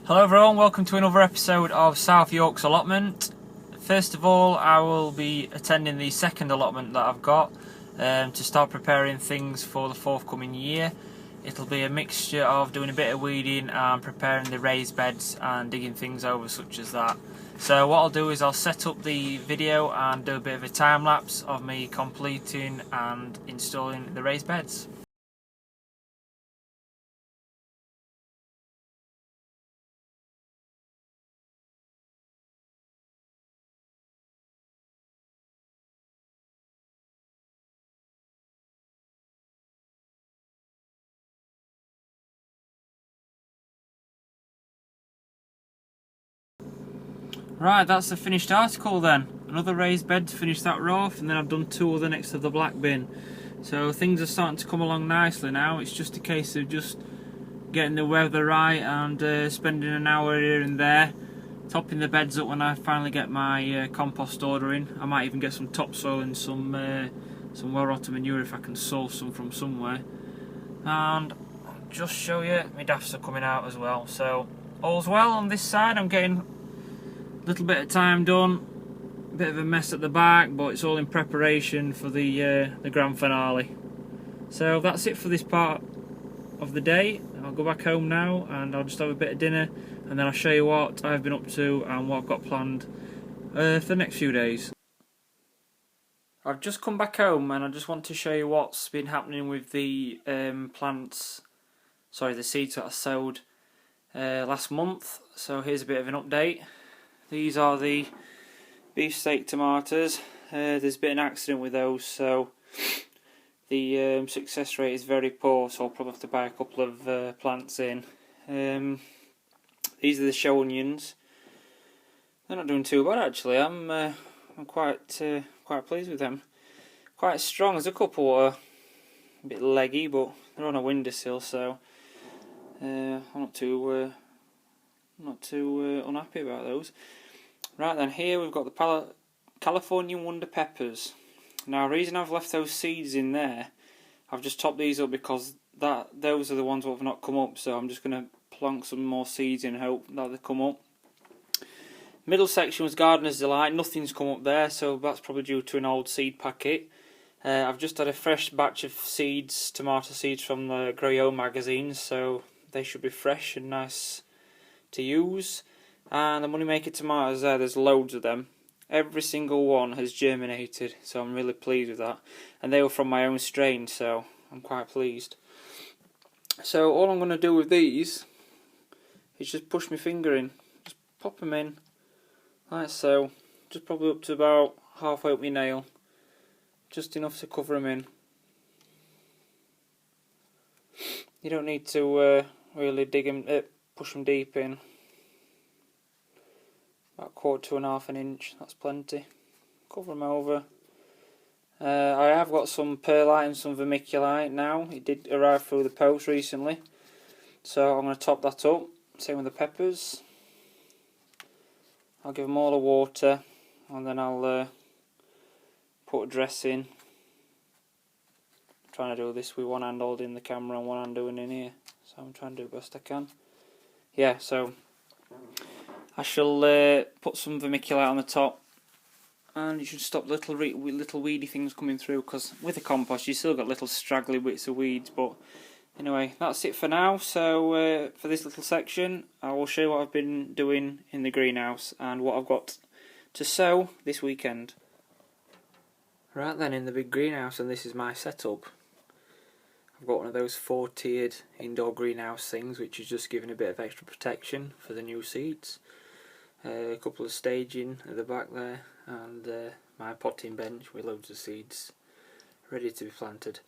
Hello everyone, welcome to another episode of South York's Allotment. First of all, I will be attending the second allotment that I've got to start preparing things for the forthcoming year. It'll be a mixture of doing a bit of weeding and preparing the raised beds and digging things over such as that. So what I'll do is I'll set up the video and do a bit of a time lapse of me completing and installing the raised beds. Right, that's the finished article then. Another raised bed to finish that row off, and then I've done two other next to the black bin. So things are starting to come along nicely now. It's just a case of just getting the weather right and spending an hour here and there, topping the beds up when I finally get my compost order in. I might even get some topsoil and some well-rotted manure if I can source some from somewhere. And I'll just show you, my daffs are coming out as well. So all's well on this side. I'm getting little bit of time done, a bit of a mess at the back, but it's all in preparation for the grand finale. So that's it for this part of the day. I'll go back home now and I'll just have a bit of dinner, and then I'll show you what I've been up to and what I've got planned for the next few days. I've just come back home and I just want to show you what's been happening with the the seeds that I sowed last month. So here's a bit of an update. These are the beefsteak tomatoes. There's been an accident with those, so the success rate is very poor, so I'll probably have to buy a couple of plants in. These are the show onions. They're not doing too bad actually. I'm quite pleased with them. Quite strong. There's a couple that are a bit leggy, but they're on a windowsill, so I'm not too unhappy about those. Right then, here we've got the Californian Wonder Peppers. Now, the reason I've left those seeds in there, I've just topped these up because those are the ones that have not come up, so I'm just going to plonk some more seeds in and hope that they come up. Middle section was Gardener's Delight. Nothing's come up there, so that's probably due to an old seed packet. I've just had a fresh batch of seeds, tomato seeds from the Grow Your Own magazine, so they should be fresh and nice to use. And the Moneymaker tomatoes there's loads of them. Every single one has germinated, so I'm really pleased with that. And they were from my own strain, so I'm quite pleased. So all I'm going to do with these is just push my finger in, just pop them in, like so, just probably up to about halfway up my nail, just enough to cover them in. You don't need to really push them deep in. About 1/4 to 1/2 inch, that's plenty. Cover them over. I have got some perlite and some vermiculite now. It did arrive through the post recently, so I'm going to top that up. Same with the peppers. I'll give them all the water, and then I'll put a dress in. I'm trying to do this with one hand holding the camera and one hand doing in here, so I'm trying to do the best I can. Yeah, so I shall put some vermiculite on the top, and you should stop little weedy things coming through, because with the compost you still got little straggly bits of weeds. But anyway, that's it for now. So for this little section I will show you what I've been doing in the greenhouse and what I've got to sow this weekend. Right then, in the big greenhouse, and this is my setup. I've got one of those 4-tiered indoor greenhouse things, which is just giving a bit of extra protection for the new seeds. A couple of staging at the back there, and my potting bench with loads of seeds ready to be planted.